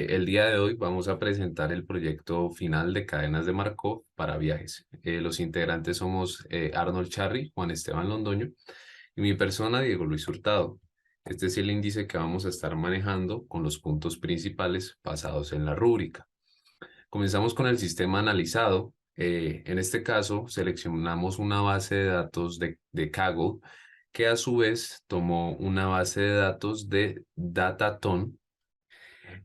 El día de hoy vamos a presentar el proyecto final de cadenas de Markov para viajes. Los integrantes somos Arnold Charry, Juan Esteban Londoño y mi persona, Diego Luis Hurtado. Este es el índice que vamos a estar manejando con los puntos principales basados en la rúbrica. Comenzamos con el sistema analizado. En este caso, seleccionamos una base de datos de Kaggle, que a su vez tomó una base de datos de Dataton,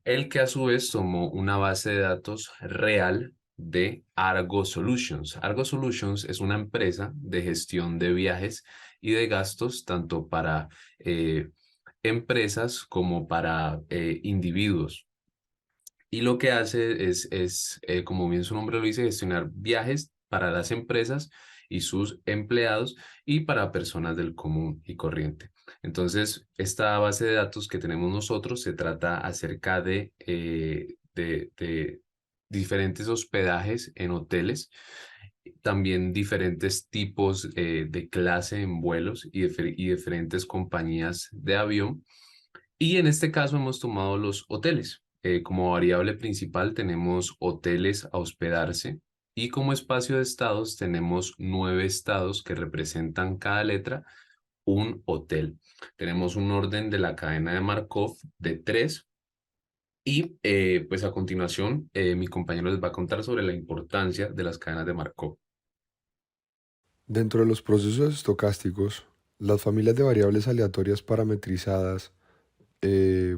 el que a su vez tomó una base de datos real de Argo Solutions. Argo Solutions es una empresa de gestión de viajes y de gastos tanto para empresas como para individuos. Y lo que hace es, como bien su nombre lo dice, gestionar viajes para las empresas y sus empleados y para personas del común y corriente. Entonces, esta base de datos que tenemos nosotros se trata acerca de diferentes hospedajes en hoteles, también diferentes tipos de clase en vuelos y diferentes compañías de avión. Y en este caso hemos tomado los hoteles. Como variable principal tenemos hoteles a hospedarse y como espacio de estados tenemos 9 estados que representan cada letra un hotel. Tenemos un orden de la cadena de Markov de 3 y pues a continuación mi compañero les va a contar sobre la importancia de las cadenas de Markov. Dentro de los procesos estocásticos, las familias de variables aleatorias parametrizadas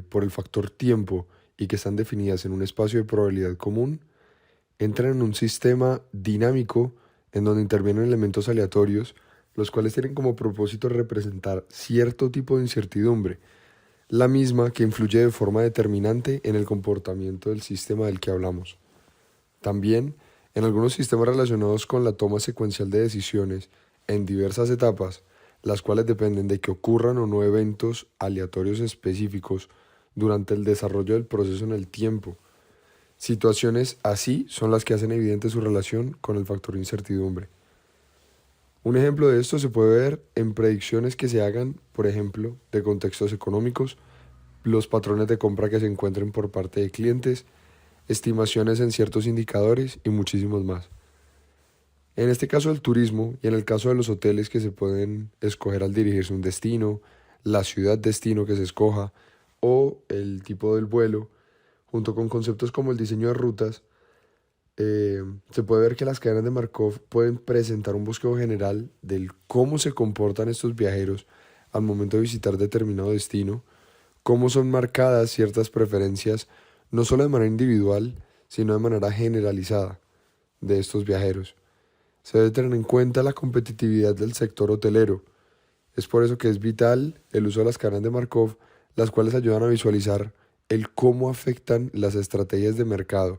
por el factor tiempo y que están definidas en un espacio de probabilidad común entran en un sistema dinámico en donde intervienen elementos aleatorios, los cuales tienen como propósito representar cierto tipo de incertidumbre, la misma que influye de forma determinante en el comportamiento del sistema del que hablamos. También, en algunos sistemas relacionados con la toma secuencial de decisiones en diversas etapas, las cuales dependen de que ocurran o no eventos aleatorios específicos durante el desarrollo del proceso en el tiempo. Situaciones así son las que hacen evidente su relación con el factor incertidumbre. Un ejemplo de esto se puede ver en predicciones que se hagan, por ejemplo, de contextos económicos, los patrones de compra que se encuentren por parte de clientes, estimaciones en ciertos indicadores y muchísimos más. En este caso del turismo y en el caso de los hoteles que se pueden escoger al dirigirse a un destino, la ciudad destino que se escoja o el tipo del vuelo, junto con conceptos como el diseño de rutas, se puede ver que las cadenas de Markov pueden presentar un bosquejo general del cómo se comportan estos viajeros al momento de visitar determinado destino, cómo son marcadas ciertas preferencias, no solo de manera individual, sino de manera generalizada de estos viajeros. Se debe tener en cuenta la competitividad del sector hotelero. Es por eso que es vital el uso de las cadenas de Markov, las cuales ayudan a visualizar el cómo afectan las estrategias de mercado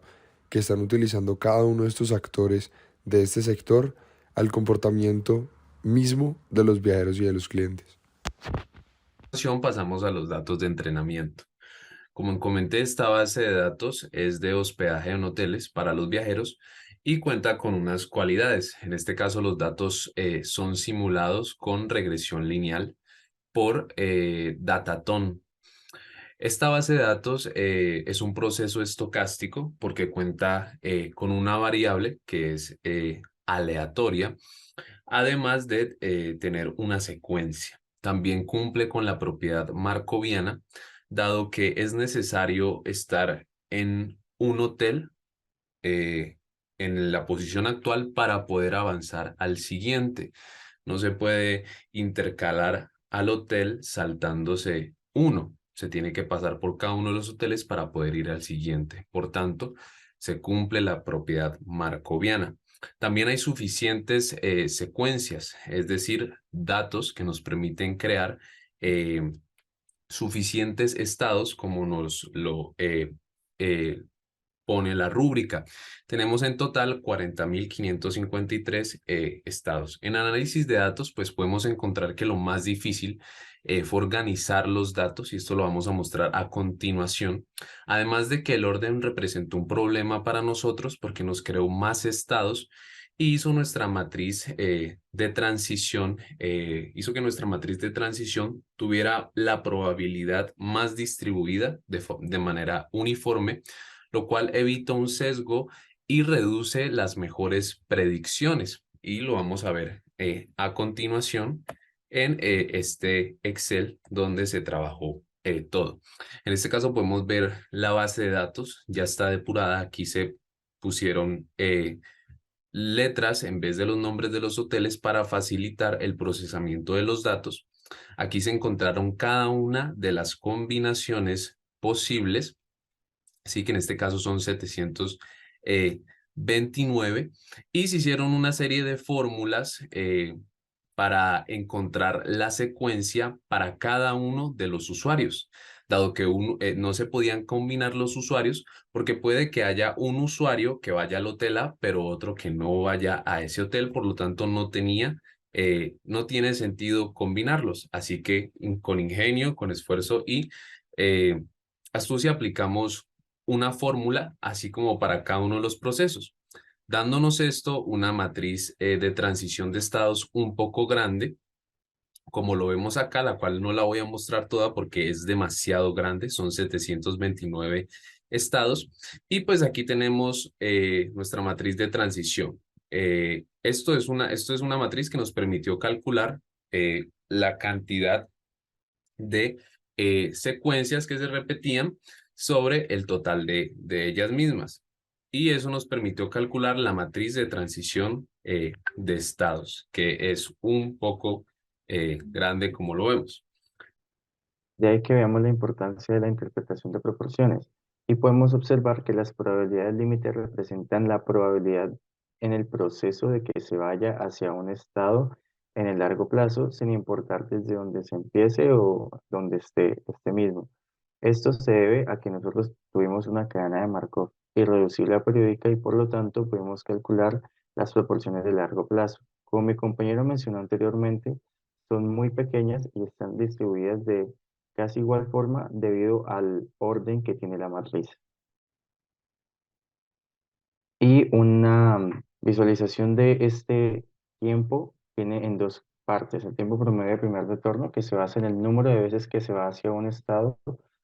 que están utilizando cada uno de estos actores de este sector al comportamiento mismo de los viajeros y de los clientes. Continuación pasamos a los datos de entrenamiento. Como comenté, esta base de datos es de hospedaje en hoteles para los viajeros y cuenta con unas cualidades. En este caso, los datos son simulados con regresión lineal por Dataton. Esta base de datos es un proceso estocástico porque cuenta con una variable que es aleatoria, además de tener una secuencia. También cumple con la propiedad markoviana, dado que es necesario estar en un hotel eh, en la posición actual para poder avanzar al siguiente. No se puede intercalar al hotel saltándose uno. Se tiene que pasar por cada uno de los hoteles para poder ir al siguiente. Por tanto, se cumple la propiedad markoviana. También hay suficientes secuencias, es decir, datos que nos permiten crear suficientes estados como nos lo eh, pone la rúbrica. Tenemos en total 40.553 estados. En análisis de datos, pues podemos encontrar que lo más difícil fue organizar los datos y esto lo vamos a mostrar a continuación. Además de que el orden representó un problema para nosotros porque nos creó más estados y hizo nuestra matriz de transición, hizo que nuestra matriz de transición tuviera la probabilidad más distribuida de manera uniforme, lo cual evita un sesgo y reduce las mejores predicciones. Y lo vamos a ver a continuación en este Excel donde se trabajó todo. En este caso podemos ver la base de datos, ya está depurada. Aquí se pusieron letras en vez de los nombres de los hoteles para facilitar el procesamiento de los datos. Aquí se encontraron cada una de las combinaciones posibles, así que en este caso son 729, y se hicieron una serie de fórmulas para encontrar la secuencia para cada uno de los usuarios, dado que no se podían combinar los usuarios, porque puede que haya un usuario que vaya al hotel A, pero otro que no vaya a ese hotel, por lo tanto no tiene sentido combinarlos. Así que con ingenio, con esfuerzo y eh, astucia aplicamos una fórmula, así como para cada uno de los procesos, dándonos esto una matriz de transición de estados un poco grande, como lo vemos acá, la cual no la voy a mostrar toda porque es demasiado grande, son 729 estados. Y pues aquí tenemos nuestra matriz de transición. Esto es una matriz que nos permitió calcular la cantidad de secuencias que se repetían sobre el total de ellas mismas. Y eso nos permitió calcular la matriz de transición de estados, que es un poco grande como lo vemos. De ahí que veamos la importancia de la interpretación de proporciones y podemos observar que las probabilidades límite representan la probabilidad en el proceso de que se vaya hacia un estado en el largo plazo, sin importar desde dónde se empiece o dónde esté este mismo. Esto se debe a que nosotros tuvimos una cadena de Markov irreducible a periódica y por lo tanto podemos calcular las proporciones de largo plazo. Como mi compañero mencionó anteriormente, son muy pequeñas y están distribuidas de casi igual forma debido al orden que tiene la matriz. Y una visualización de este tiempo viene en dos partes. El tiempo promedio de primer retorno, que se basa en el número de veces que se va hacia un estado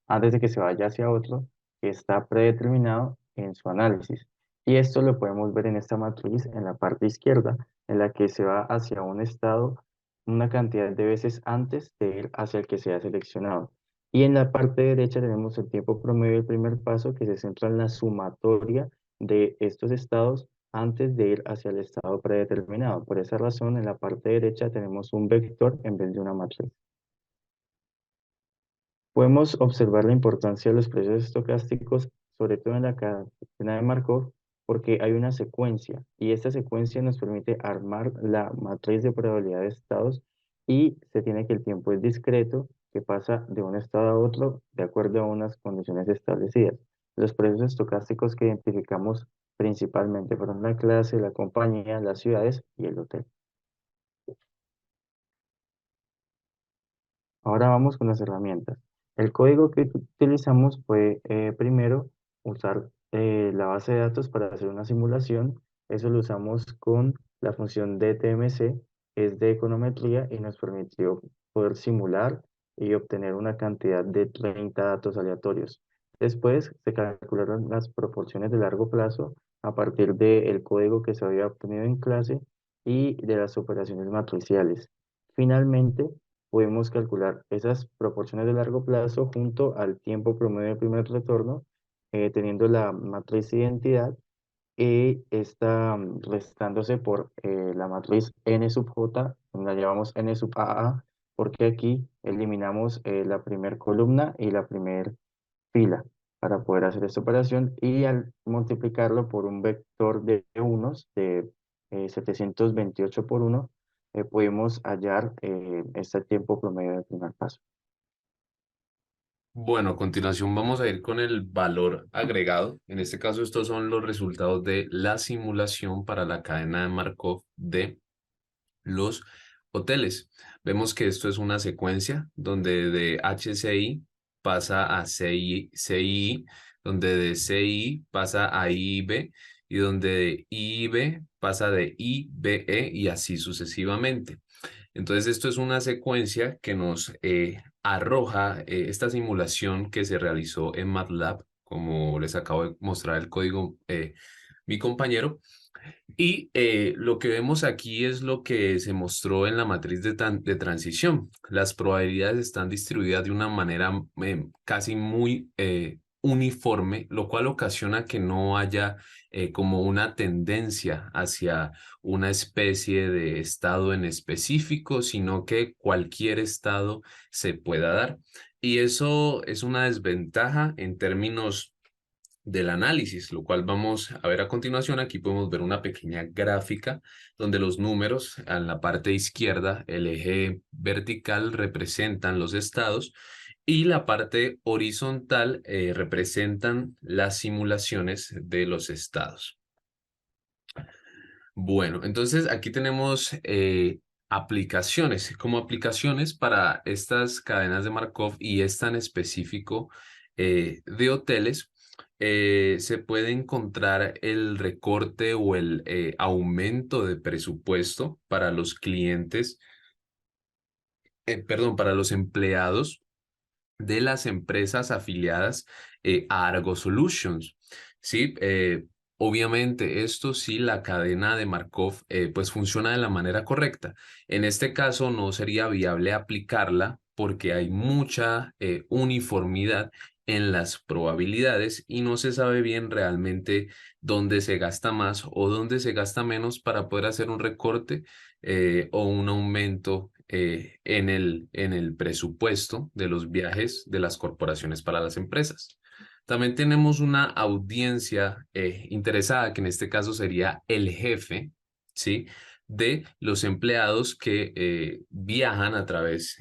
antes de que se vaya hacia otro, que está predeterminado en su análisis. Y esto lo podemos ver en esta matriz en la parte izquierda, en la que se va hacia un estado una cantidad de veces antes de ir hacia el que se ha seleccionado. Y en la parte derecha tenemos el tiempo promedio del primer paso, que se centra en la sumatoria de estos estados antes de ir hacia el estado predeterminado. Por esa razón, en la parte derecha tenemos un vector en vez de una matriz. Podemos observar la importancia de los precios estocásticos, sobre todo en la cadena de Markov, porque hay una secuencia y esta secuencia nos permite armar la matriz de probabilidad de estados y se tiene que el tiempo es discreto, que pasa de un estado a otro de acuerdo a unas condiciones establecidas. Los precios estocásticos que identificamos principalmente fueron la clase, la compañía, las ciudades y el hotel. Ahora vamos con las herramientas. El código que utilizamos fue primero usar la base de datos para hacer una simulación. Eso lo usamos con la función DTMC, es de econometría y nos permitió poder simular y obtener una cantidad de 30 datos aleatorios. Después se calcularon las proporciones de largo plazo a partir del código que se había obtenido en clase y de las operaciones matriciales. Finalmente, podemos calcular esas proporciones de largo plazo junto al tiempo promedio del primer retorno, teniendo la matriz de identidad y esta restándose por la matriz n sub j, la llamamos n sub aa, porque aquí eliminamos la primera columna y la primera fila para poder hacer esta operación y al multiplicarlo por un vector de unos de 728 por 1, pudimos hallar este tiempo promedio del primer paso. Bueno, a continuación vamos a ir con el valor agregado. En este caso, estos son los resultados de la simulación para la cadena de Markov de los hoteles. Vemos que esto es una secuencia donde de HCI pasa a CII, donde de CII pasa a IIB y donde IB pasa de IBE y así sucesivamente. Entonces, esto es una secuencia que nos arroja esta simulación que se realizó en MATLAB, como les acabo de mostrar el código mi compañero. Y lo que vemos aquí es lo que se mostró en la matriz de transición. Las probabilidades están distribuidas de una manera casi muy uniforme, lo cual ocasiona que no haya como una tendencia hacia una especie de estado en específico, sino que cualquier estado se pueda dar. Y eso es una desventaja en términos del análisis, lo cual vamos a ver a continuación. Aquí podemos ver una pequeña gráfica donde los números en la parte izquierda, el eje vertical representan los estados y la parte horizontal representan las simulaciones de los estados. Bueno, entonces aquí tenemos aplicaciones. Como aplicaciones para estas cadenas de Markov y esta en específico de hoteles, se puede encontrar el recorte o el aumento de presupuesto para los clientes, perdón, para los empleados de las empresas afiliadas a Argo Solutions. Sí, obviamente esto sí, la cadena de Markov pues funciona de la manera correcta. En este caso no sería viable aplicarla porque hay mucha uniformidad en las probabilidades y no se sabe bien realmente dónde se gasta más o dónde se gasta menos para poder hacer un recorte o un aumento en el presupuesto de los viajes de las corporaciones para las empresas. También tenemos una audiencia interesada, que en este caso sería el jefe, ¿sí? De los empleados que viajan a través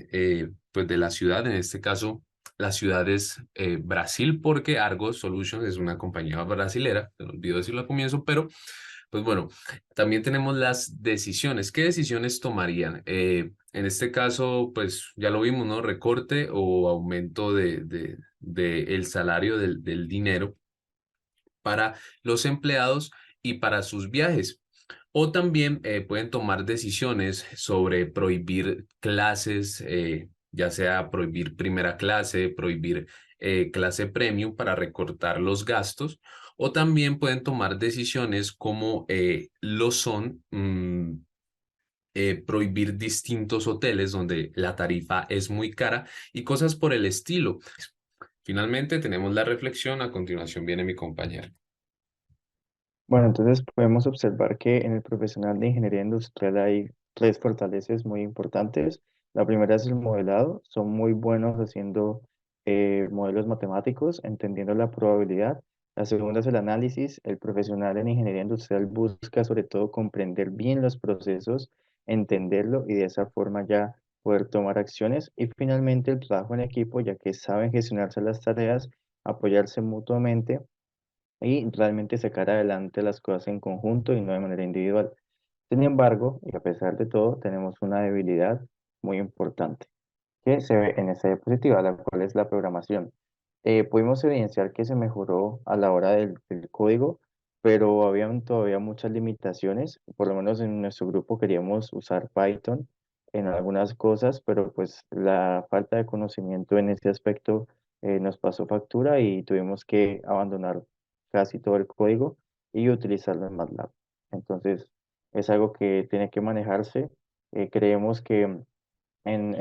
pues de la ciudad, en este caso la ciudad es Brasil, porque Argo Solutions es una compañía brasilera, se me olvidó decirlo al comienzo, pero pues bueno, también tenemos las decisiones. ¿Qué decisiones tomarían? En este caso, pues ya lo vimos, ¿no? Recorte o aumento de el salario del dinero para los empleados y para sus viajes. O también pueden tomar decisiones sobre prohibir clases, ya sea prohibir primera clase, prohibir clase premium para recortar los gastos. O también pueden tomar decisiones como lo son prohibir distintos hoteles donde la tarifa es muy cara y cosas por el estilo. Finalmente tenemos la reflexión. A continuación viene mi compañero. Bueno, entonces podemos observar que en el profesional de ingeniería industrial hay tres fortalezas muy importantes. La primera es el modelado, son muy buenos haciendo modelos matemáticos, entendiendo la probabilidad. La segunda es el análisis. El profesional en ingeniería industrial busca sobre todo comprender bien los procesos, entenderlo y de esa forma ya poder tomar acciones. Y finalmente el trabajo en equipo, ya que saben gestionarse las tareas, apoyarse mutuamente y realmente sacar adelante las cosas en conjunto y no de manera individual. Sin embargo, y a pesar de todo, tenemos una debilidad muy importante que se ve en esta diapositiva, la cual es la programación. Pudimos evidenciar que se mejoró a la hora del código, pero habían todavía muchas limitaciones. Por lo menos en nuestro grupo queríamos usar Python en algunas cosas, pero pues la falta de conocimiento en ese aspecto nos pasó factura y tuvimos que abandonar casi todo el código y utilizarlo en MATLAB. Entonces, es algo que tiene que manejarse. Creemos que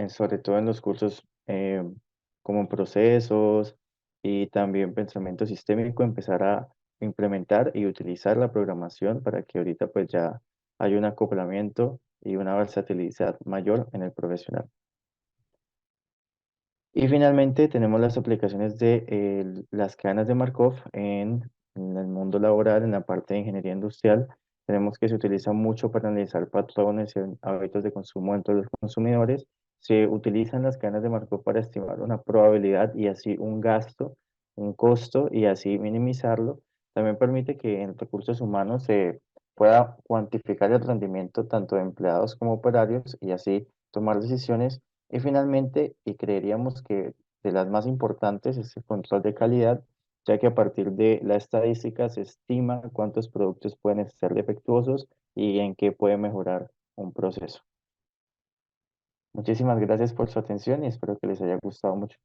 sobre todo en los cursos como en procesos y también pensamiento sistémico, empezar a implementar y utilizar la programación para que ahorita pues ya haya un acoplamiento y una versatilidad mayor en el profesional. Y finalmente tenemos las aplicaciones de las cadenas de Markov en el mundo laboral, en la parte de ingeniería industrial. Tenemos que se utiliza mucho para analizar patrones y hábitos de consumo entre los consumidores. Se utilizan las cadenas de Markov para estimar una probabilidad y así un gasto, un costo y así minimizarlo. También permite que en recursos humanos se pueda cuantificar el rendimiento tanto de empleados como operarios y así tomar decisiones y finalmente, y creeríamos que de las más importantes es el control de calidad, ya que a partir de la estadística se estima cuántos productos pueden estar defectuosos y en qué puede mejorar un proceso. Muchísimas gracias por su atención y espero que les haya gustado mucho.